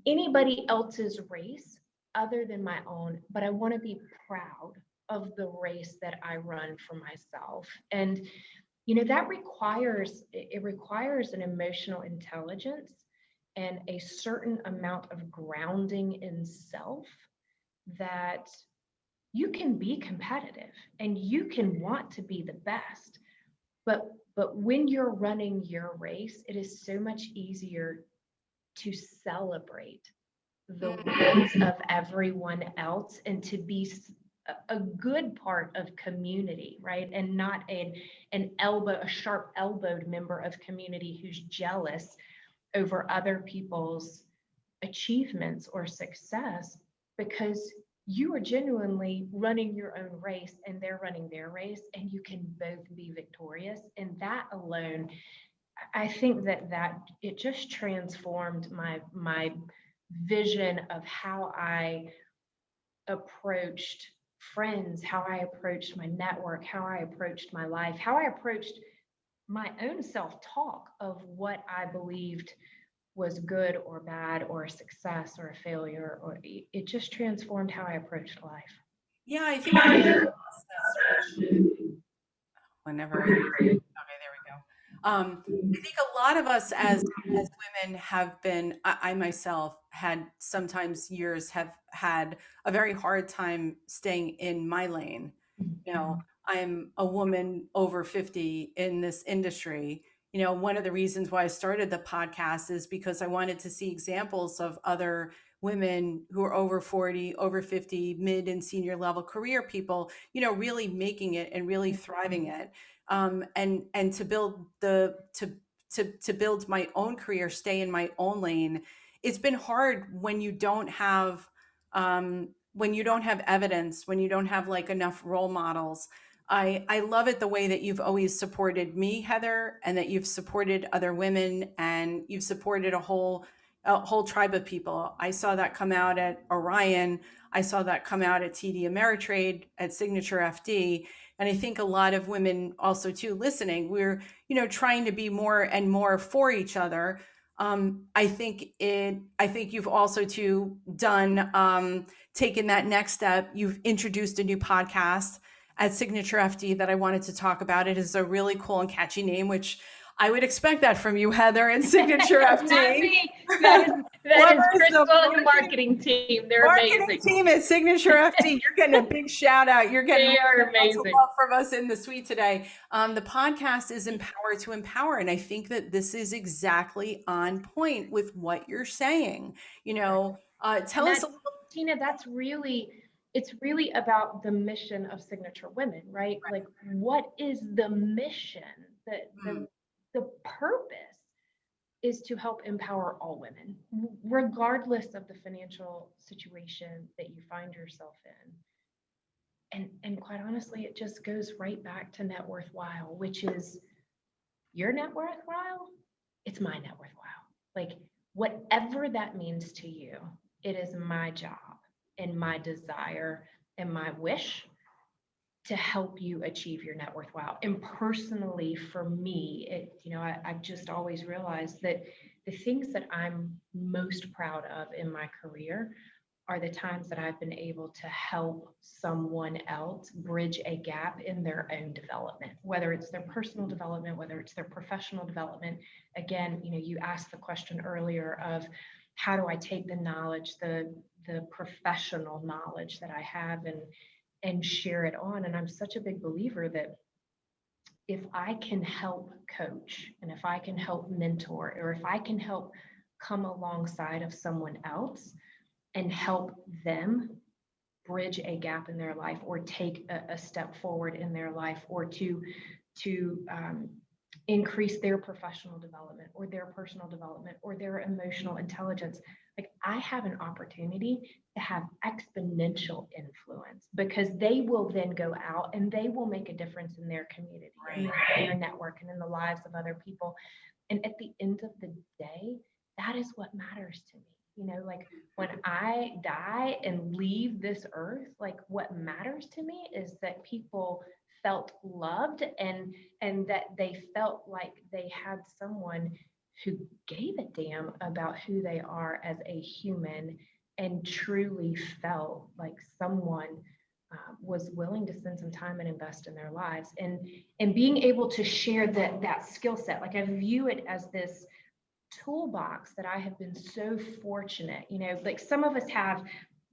Speaker 2: anybody else's race other than my own, but I want to be proud of the race that I run for myself. And that requires an emotional intelligence and a certain amount of grounding in self, that you can be competitive and you can want to be the best. But when you're running your race, it is so much easier to celebrate the wins of everyone else and to be a good part of community, right? And not a sharp elbowed member of community who's jealous over other people's achievements or success, because you are genuinely running your own race and they're running their race, and you can both be victorious. And that alone, I think that it just transformed my vision of how I approached friends, how I approached my network, how I approached my life, how I approached my own self-talk of what I believed was good or bad or a success or a failure, or it just transformed how I approached life.
Speaker 1: Yeah, I think whenever okay, there we go. I think a lot of us as women have been, I myself had sometimes years have had a very hard time staying in my lane. I'm a woman over 50 in this industry. one of the reasons why I started the podcast is because I wanted to see examples of other women who are over 40, over 50, mid and senior level career people, really making it and really thriving it. And to build to build my own career, stay in my own lane. It's been hard when you don't have evidence, when you don't have like enough role models. I love it the way that you've always supported me, Heather, and that you've supported other women and you've supported a whole tribe of people. I saw that come out at Orion. I saw that come out at TD Ameritrade, at Signature FD. And I think a lot of women also too listening, we're, trying to be more and more for each other. I think you've also too done, taken that next step. You've introduced a new podcast at Signature FD that I wanted to talk about. It is a really cool and catchy name, which I would expect that from you, Heather, and Signature FD.
Speaker 2: Not me. That is Crystal and the marketing team. They're
Speaker 1: marketing
Speaker 2: amazing.
Speaker 1: team at Signature FD. You're getting a big shout out. You're getting
Speaker 2: They are amazing.
Speaker 1: love from us in the suite today. The podcast is Empower to Empower, and I think that this is exactly on point with what you're saying. Tell us a little.
Speaker 2: Tina, it's really about the mission of Signature Women, right? Like, what is the mission? The purpose is to help empower all women, regardless of the financial situation that you find yourself in. And quite honestly, it just goes right back to net worthwhile, which is your net worthwhile, it's my net worthwhile. Like, whatever that means to you, it is my job and my desire and my wish to help you achieve your net worthwhile. And personally, for me, I've just always realized that the things that I'm most proud of in my career are the times that I've been able to help someone else bridge a gap in their own development, whether it's their personal development, whether it's their professional development. Again, you asked the question earlier of how do I take the knowledge, the professional knowledge that I have and share it on. And I'm such a big believer that if I can help coach and if I can help mentor, or if I can help come alongside of someone else and help them bridge a gap in their life, or take a step forward in their life, or to increase their professional development or their personal development or their emotional intelligence, like, I have an opportunity to have exponential influence, because they will then go out and they will make a difference in their community, in their network, and in the lives of other people. And at the end of the day, that is what matters to me. Like, when I die and leave this earth, like, what matters to me is that people felt loved and that they felt like they had someone who gave a damn about who they are as a human, and truly felt like someone was willing to spend some time and invest in their lives, and being able to share that skill set. Like, I view it as this toolbox that I have been so fortunate, like, some of us have,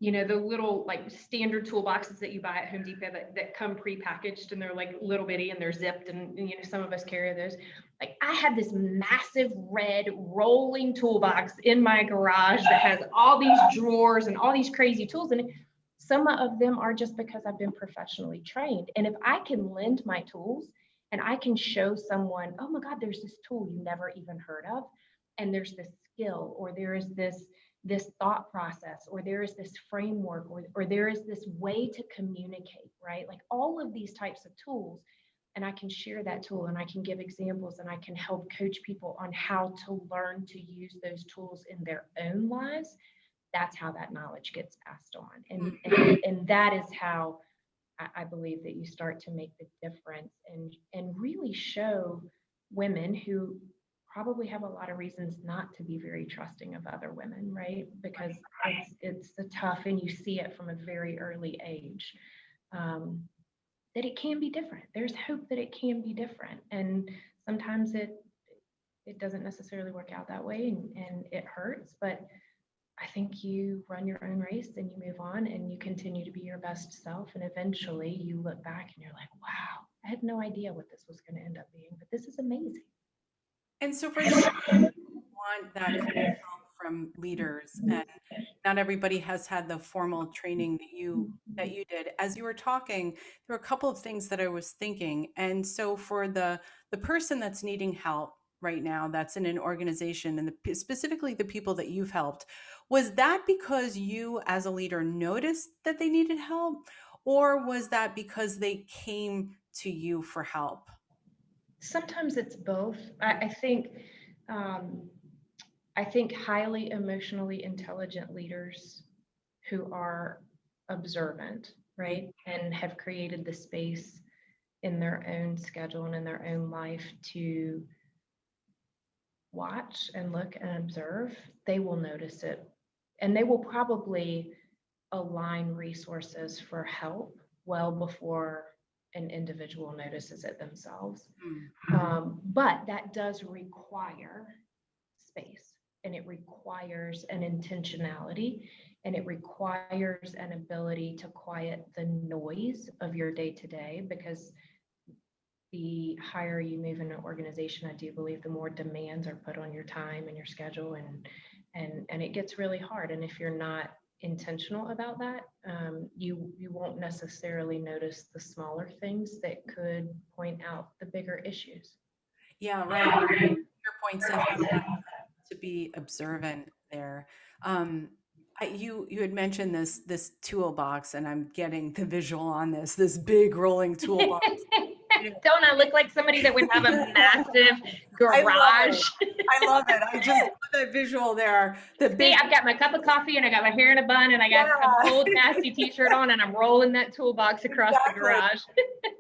Speaker 2: the little like standard toolboxes that you buy at Home Depot that come pre-packaged, and they're like little bitty and they're zipped, and some of us carry those. Like, I have this massive red rolling toolbox in my garage that has all these drawers and all these crazy tools in it. Some of them are just because I've been professionally trained. And if I can lend my tools and I can show someone, oh my God, there's this tool you never even heard of, and there's this skill, or there is this thought process, or there is this framework, or there is this way to communicate, right? Like, all of these types of tools, and I can share that tool, and I can give examples, and I can help coach people on how to learn to use those tools in their own lives. That's how that knowledge gets passed on. And that is how I believe that you start to make the difference, and really show women who probably have a lot of reasons not to be very trusting of other women, right? Because it's a tough, and you see it from a very early age, that it can be different. There's hope that it can be different. And sometimes it doesn't necessarily work out that way, and it hurts, but I think you run your own race and you move on and you continue to be your best self. And eventually you look back and you're like, wow, I had no idea what this was going to end up being, but this is amazing.
Speaker 1: And so for those who want that kind of help from leaders, and not everybody has had the formal training that you did. As you were talking, there were a couple of things that I was thinking. And so for the person that's needing help right now, that's in an organization, and specifically the people that you've helped, was that because you as a leader noticed that they needed help, or was that because they came to you for help?
Speaker 2: Sometimes it's both. Um, I think highly emotionally intelligent leaders who are observant, right, and have created the space in their own schedule and in their own life to watch and look and observe, they will notice it. And they will probably align resources for help well before an individual notices it themselves. But that does require space, and it requires an intentionality, and it requires an ability to quiet the noise of your day to day, because the higher you move in an organization, I do believe the more demands are put on your time and your schedule, and it gets really hard. And if you're not intentional about that, you won't necessarily notice the smaller things that could point out the bigger issues.
Speaker 1: Yeah, right. Your points in to be observant there. Um, you had mentioned this toolbox, and I'm getting the visual on this big rolling toolbox. You know,
Speaker 2: Don't I look like somebody that would have a massive
Speaker 1: I love
Speaker 2: garage?
Speaker 1: it. I love it. I just love that visual there. The
Speaker 2: See,
Speaker 1: big,
Speaker 2: I've got my cup of coffee and I got my hair in a bun and I got
Speaker 1: yeah,
Speaker 2: some old nasty t-shirt on and I'm rolling that toolbox across the
Speaker 1: exactly.
Speaker 2: garage.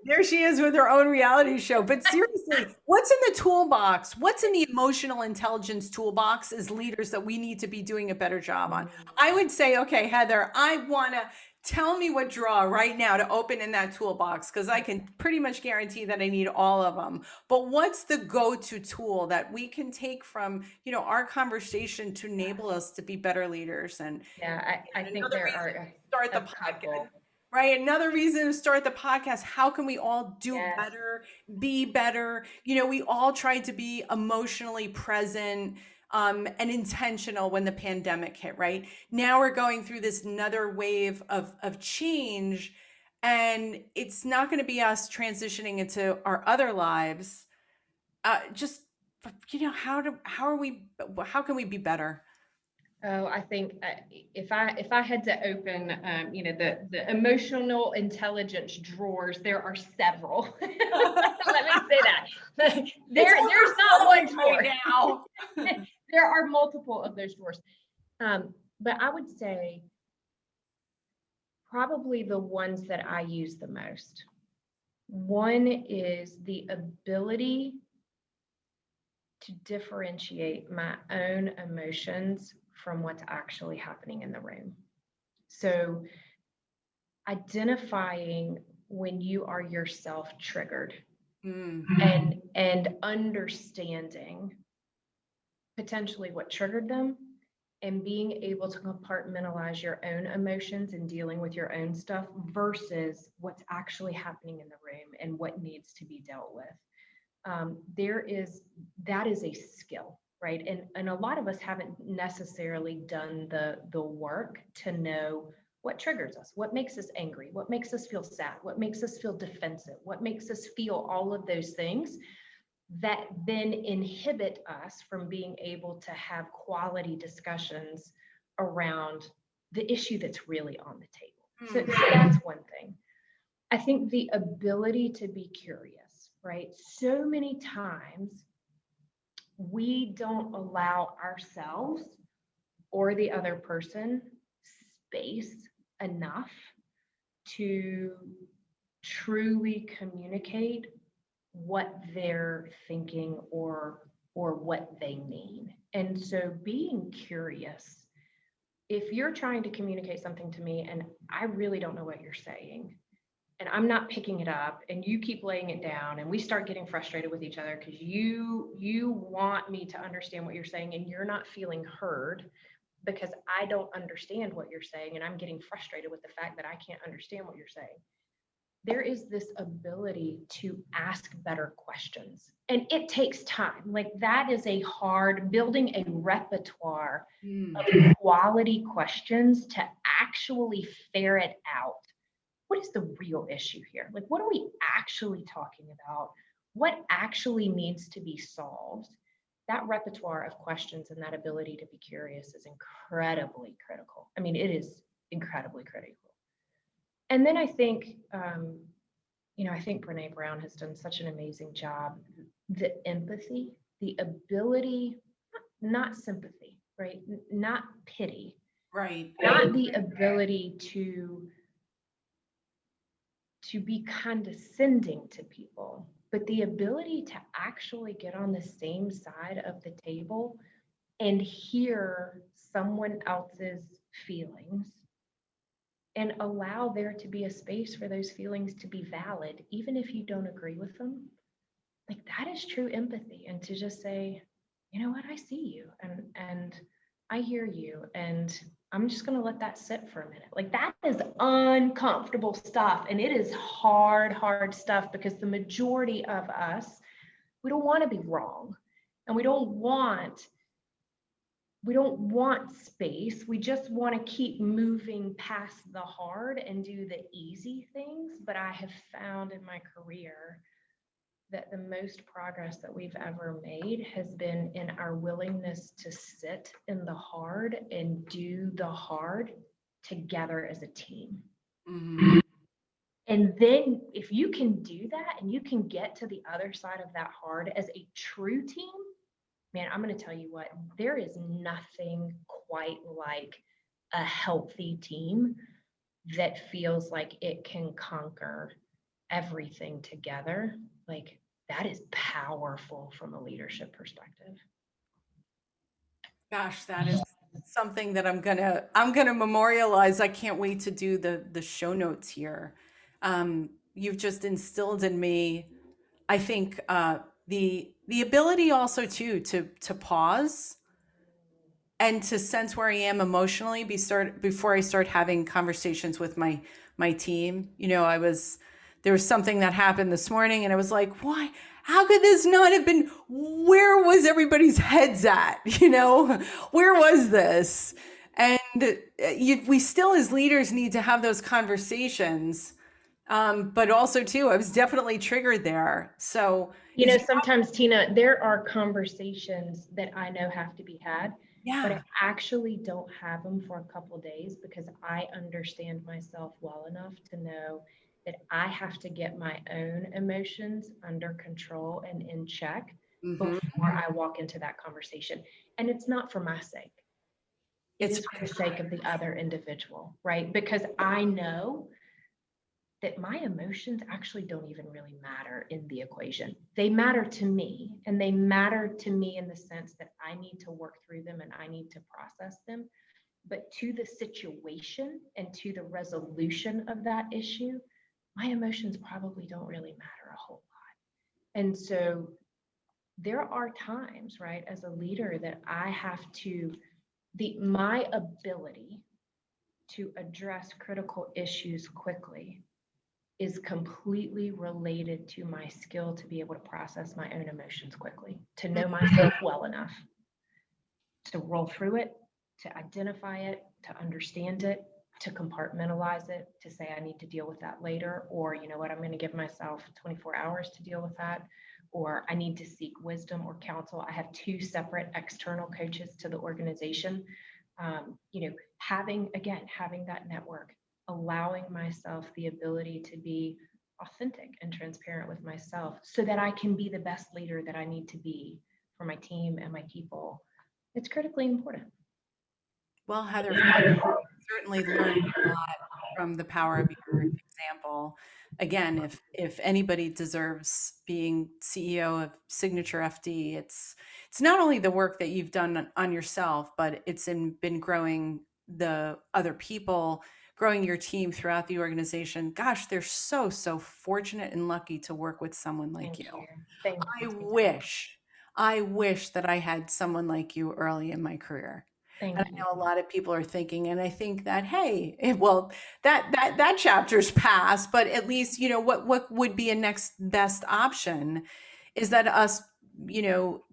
Speaker 1: There she is with her own reality show. But seriously, what's in the toolbox? What's in the emotional intelligence toolbox as leaders that we need to be doing a better job on? I would say, okay, Heather, I want to tell me what drawer right now to open in that toolbox, because I can pretty much guarantee that I need all of them. But what's the go-to tool that we can take from, our conversation to enable us to be better leaders? And
Speaker 2: Yeah, I think
Speaker 1: another
Speaker 2: there
Speaker 1: reason
Speaker 2: are
Speaker 1: to start the
Speaker 2: a
Speaker 1: podcast.
Speaker 2: couple.
Speaker 1: Right. Another reason to start the podcast. How can we all do
Speaker 2: Yes.
Speaker 1: better, be better? We all tried to be emotionally present and intentional when the pandemic hit, right? Now we're going through this another wave of change, and it's not going to be us transitioning into our other lives. Just, how can we be better?
Speaker 2: Oh, I think if I had to open, the emotional intelligence drawers, there are several. Let me say that. There's not one drawer.
Speaker 1: Right now.
Speaker 2: There are multiple of those drawers. But I would say probably the ones that I use the most. One is the ability to differentiate my own emotions from what's actually happening in the room. So identifying when you are yourself triggered, and understanding potentially what triggered them, and being able to compartmentalize your own emotions and dealing with your own stuff versus what's actually happening in the room and what needs to be dealt with. That is a skill, right? And a lot of us haven't necessarily done the work to know what triggers us, what makes us angry, what makes us feel sad, what makes us feel defensive, what makes us feel all of those things that then inhibit us from being able to have quality discussions around the issue that's really on the table. So that's one thing. I think the ability to be curious, right? So many times we don't allow ourselves or the other person space enough to truly communicate what they're thinking or what they mean. And so being curious, if you're trying to communicate something to me and I really don't know what you're saying, and I'm not picking it up, and you keep laying it down, and we start getting frustrated with each other because you want me to understand what you're saying and you're not feeling heard because I don't understand what you're saying, and I'm getting frustrated with the fact that I can't understand what you're saying. there is this ability to ask better questions. And it takes time. Like that is a hard building a repertoire
Speaker 1: Mm.
Speaker 2: of quality questions to actually ferret out what is the real issue here? Like, what are we actually talking about? What actually needs to be solved? That repertoire of questions and that ability to be curious is incredibly critical. I mean, it is incredibly critical. And then I think, I think Brene Brown has done such an amazing job. The empathy, the ability, not sympathy, right? Not pity,
Speaker 1: Right.
Speaker 2: not the ability to be condescending to people, but the ability to actually get on the same side of the table and hear someone else's feelings and allow there to be a space for those feelings to be valid, even if you don't agree with them. Like that is true empathy. And to just say, you know what, I see you and I hear you, and I'm just going to let that sit for a minute. Like that is uncomfortable stuff. And it is hard stuff because the majority of us, we don't want to be wrong. And we don't want space. We just want to keep moving past the hard and do the easy things. But I have found in my career that the most progress that we've ever made has been in our willingness to sit in the hard and do the hard together as a team.
Speaker 1: Mm-hmm.
Speaker 2: And then if you can do that and you can get to the other side of that hard as a true team, man, I'm going to tell you what, there is nothing quite like a healthy team that feels like it can conquer everything together. Like that is powerful from a leadership perspective.
Speaker 1: Gosh, that is something that I'm gonna memorialize. I can't wait to do the show notes here. You've just instilled in me, I think, the ability also too to pause and to sense where I am emotionally before I start having conversations with my team. There was something that happened this morning, and I was like, why? How could this not have been? Where was everybody's heads at? Where was this? And we still, as leaders, need to have those conversations. But also, too, I was definitely triggered there. So, if you,
Speaker 2: Sometimes, Tina, there are conversations that I know have to be had, but I
Speaker 1: yeah,
Speaker 2: actually don't have them for a couple of days because I understand myself well enough to know that I have to get my own emotions under control and in check
Speaker 1: hmm
Speaker 2: before I walk into that conversation. And it's not for my sake. It
Speaker 1: it's
Speaker 2: is for the sake of the other individual, right? Because I know that my emotions actually don't even really matter in the equation. They matter to me, and they matter to me in the sense that I need to work through them and I need to process them. But to the situation and to the resolution of that issue, my emotions probably don't really matter a whole lot. And so there are times, right, as a leader that I have to, my ability to address critical issues quickly is completely related to my skill to be able to process my own emotions quickly, to know myself well enough to roll through it, to identify it, to understand it, to compartmentalize it, to say I need to deal with that later, or you know what, I'm going to give myself 24 hours to deal with that, or I need to seek wisdom or counsel. I have two separate external coaches to the organization. Having that network, allowing myself the ability to be authentic and transparent with myself so that I can be the best leader that I need to be for my team and my people. It's critically important.
Speaker 1: well, Heather, certainly learned a lot from the power of your example. Again, if anybody deserves being CEO of Signature FD, it's not only the work that you've done on yourself, but been growing the other people, growing your team throughout the organization. Gosh, they're so fortunate and lucky to work with someone like
Speaker 2: Thank
Speaker 1: you.
Speaker 2: you. Thank
Speaker 1: I
Speaker 2: you, Tina.
Speaker 1: wish, I wish that I had someone like you early in my career.
Speaker 2: Thank
Speaker 1: And I
Speaker 2: you.
Speaker 1: know a lot of people are thinking, and I think that, hey, well, that chapter's passed, but at least, what would be a next best option is that us,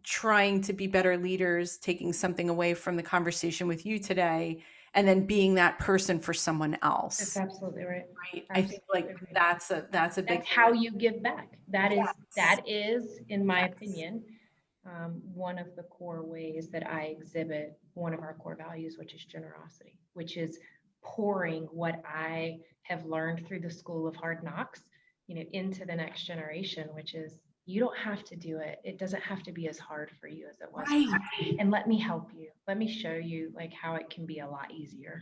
Speaker 1: trying to be better leaders, taking something away from the conversation with you today, and then being that person for someone
Speaker 2: That's
Speaker 1: else.
Speaker 2: absolutely right.
Speaker 1: Right? I think
Speaker 2: Absolutely
Speaker 1: like
Speaker 2: right.
Speaker 1: that's a big
Speaker 2: That's
Speaker 1: thing.
Speaker 2: how you give back.
Speaker 1: Yes.
Speaker 2: That is, in my
Speaker 1: Yes.
Speaker 2: opinion, one of the core ways that I exhibit one of our core values, which is generosity, which is pouring what I have learned through the school of hard knocks, into the next generation, which is you don't have to do it. It doesn't have to be as hard for you as it was for
Speaker 1: Right.
Speaker 2: me. And let me help you. Let me show you like how it can be a lot easier.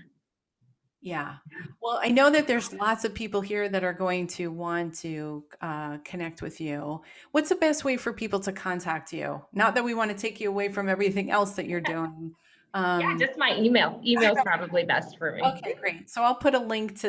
Speaker 1: Yeah. Well, I know that there's lots of people here that are going to want to connect with you. What's the best way for people to contact you? Not that we want to take you away from everything else that you're doing.
Speaker 2: Yeah,
Speaker 1: Um,
Speaker 2: just my email. Email's probably best for me.
Speaker 1: Okay, great. So I'll put a link to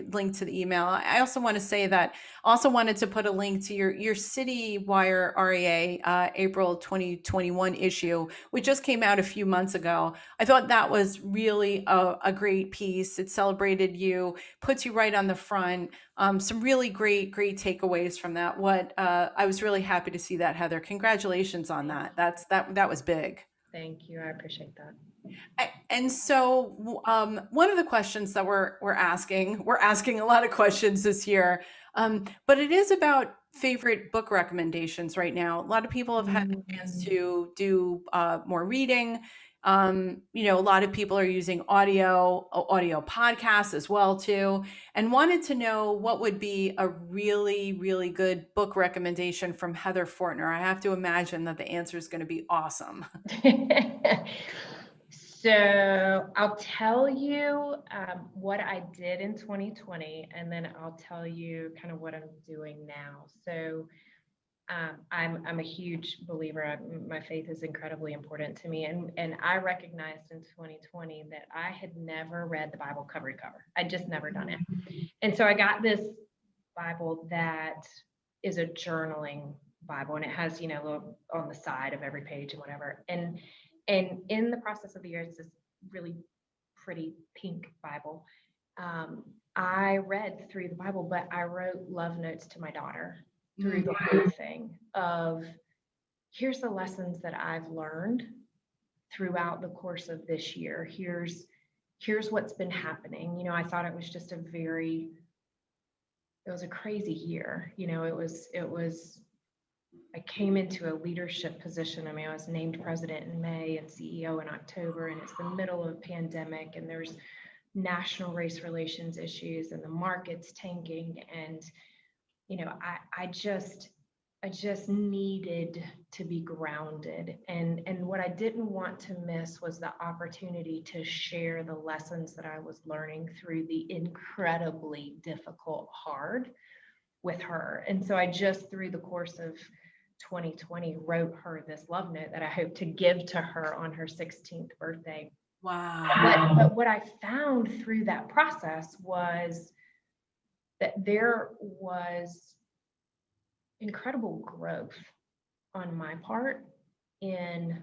Speaker 1: link to the email. I also want to say that also wanted to put a link to your City Wire REA April 2021 issue, which just came out a few months ago. I thought that was really a great piece. It celebrated you, puts you right on the front. Some really great takeaways from that. What I was really happy to see that, Heather. Congratulations on that. That was big.
Speaker 2: Thank you. I appreciate that.
Speaker 1: And so, one of the questions that we're asking a lot of questions this year, but it is about favorite book recommendations right now. A lot of people have had the chance to do more reading. A lot of people are using audio podcasts as well too, and wanted to know what would be a really, really good book recommendation from Heather Fortner. I have to imagine that the answer is going to be awesome.
Speaker 2: So I'll tell you what I did in 2020, and then I'll tell you kind of what I'm doing now. So I'm a huge believer. My faith is incredibly important to me, and I recognized in 2020 that I had never read the Bible cover to cover. I'd just never done it, and so I got this Bible that is a journaling Bible, and it has little on the side of every page and whatever. And in the process of the year, it's this really pretty pink Bible. I read through the Bible, but I wrote love notes to my daughter through the whole thing of here's the lessons that I've learned throughout the course of this year. Here's what's been happening. I thought it was just it was a crazy year. I came into a leadership position. I mean, I was named president in May and CEO in October, and it's the middle of a pandemic, and there's national race relations issues, and the market's tanking, and I just needed to be grounded, and what I didn't want to miss was the opportunity to share the lessons that I was learning through the incredibly difficult hard with her. And so I just, through the course of 2020, wrote her this love note that I hope to give to her on her 16th birthday.
Speaker 1: Wow.
Speaker 2: But what I found through that process was that there was incredible growth on my part in,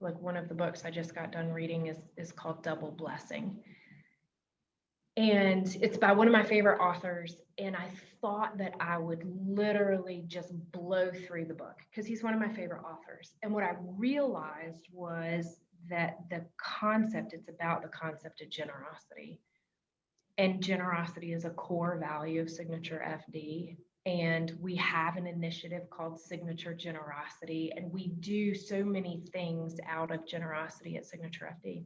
Speaker 2: like, one of the books I just got done reading is called Double Blessing. And it's by one of my favorite authors. And I thought that I would literally just blow through the book because he's one of my favorite authors. And what I realized was that it's about the concept of generosity. And generosity is a core value of SignatureFD. And we have an initiative called Signature Generosity. And we do so many things out of generosity at SignatureFD.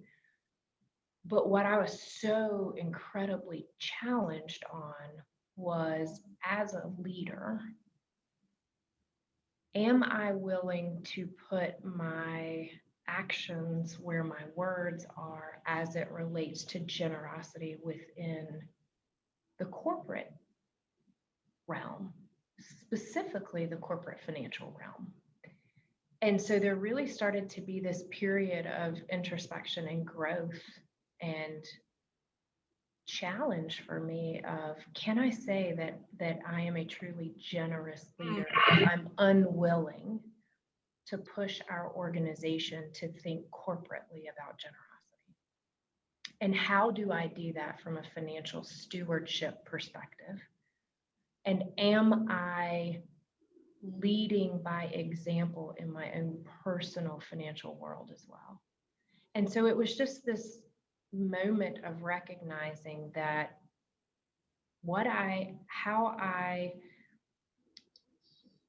Speaker 2: But what I was so incredibly challenged on was, as a leader, am I willing to put my actions where my words are as it relates to generosity within the corporate realm, specifically the corporate financial realm? And so there really started to be this period of introspection and growth and challenge for me of, can I say that I am a truly generous leader if I'm unwilling to push our organization to think corporately about generosity. And how do I do that from a financial stewardship perspective? And am I leading by example in my own personal financial world as well? And so it was just this moment of recognizing that how I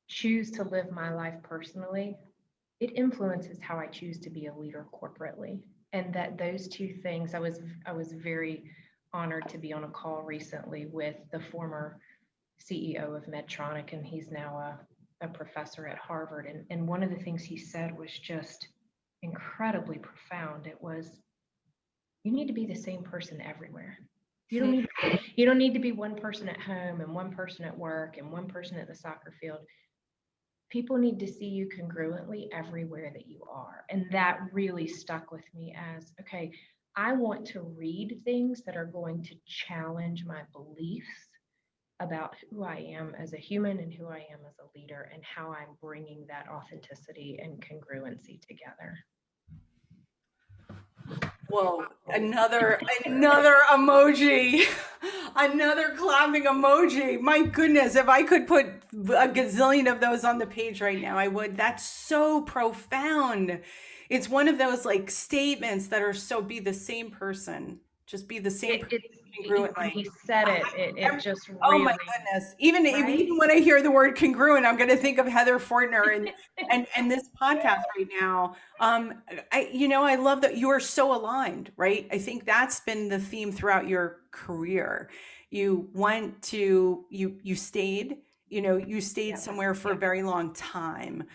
Speaker 2: choose to live my life personally, it influences how I choose to be a leader corporately. And that those two things, I was very honored to be on a call recently with the former CEO of Medtronic, and he's now a professor at Harvard. And one of the things he said was just incredibly profound. It was, you need to be the same person everywhere. You don't need to be one person at home and one person at work and one person at the soccer field. People need to see you congruently everywhere that you are. And that really stuck with me as, okay, I want to read things that are going to challenge my beliefs about who I am as a human and who I am as a leader, and how I'm bringing that authenticity and congruency together.
Speaker 1: Whoa, another emoji, another clapping emoji. My goodness, if I could put a gazillion of those on the page right now, I would. That's so profound. It's one of those like statements that are so, be the same person. Just be the same person congruently.
Speaker 2: He said it just really.
Speaker 1: Oh my goodness. Even when I hear the word congruent, I'm going to think of Heather Fortner and this podcast right now. I love that you are so aligned, right? I think that's been the theme throughout your career. You stayed, somewhere for a very long time.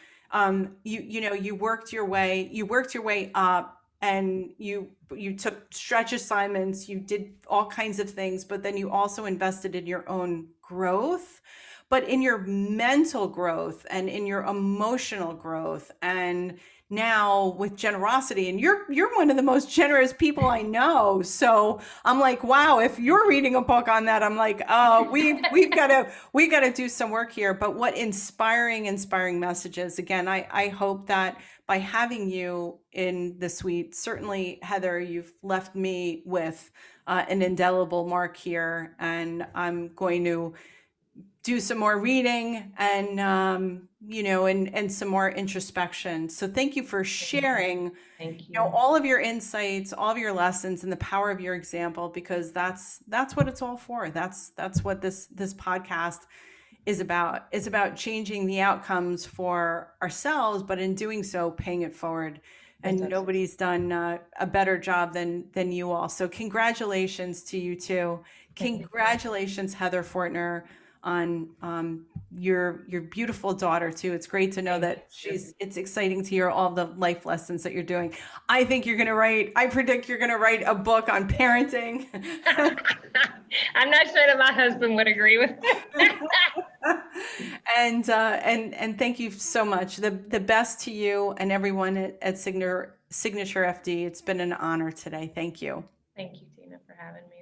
Speaker 1: You worked your way up, and you took stretch assignments, you did all kinds of things, but then you also invested in your own growth, but in your mental growth and in your emotional growth. And now with generosity, and you're one of the most generous people I know. So I'm like, wow, if you're reading a book on that, I'm like, oh, we got to do some work here. But what inspiring messages. Again, I hope that by having you in the suite, certainly Heather, you've left me with an indelible mark here, and I'm going to do some more reading and and some more introspection. So thank you for sharing all of your insights, all of your lessons, and the power of your example, because that's what it's all for. That's what this podcast is about. It's about changing the outcomes for ourselves, but in doing so, paying it forward. And nobody's done a better job than you all. So congratulations to you too. Congratulations, Heather Fortner, on your beautiful daughter too. It's great to know that it's exciting to hear all the life lessons that you're doing. I predict you're going to write a book on parenting.
Speaker 2: I'm not sure that my husband would agree with that.
Speaker 1: And thank you so much. The best to you and everyone at SignatureFD. It's been an honor today. Thank you.
Speaker 2: Thank you, Tina, for having me.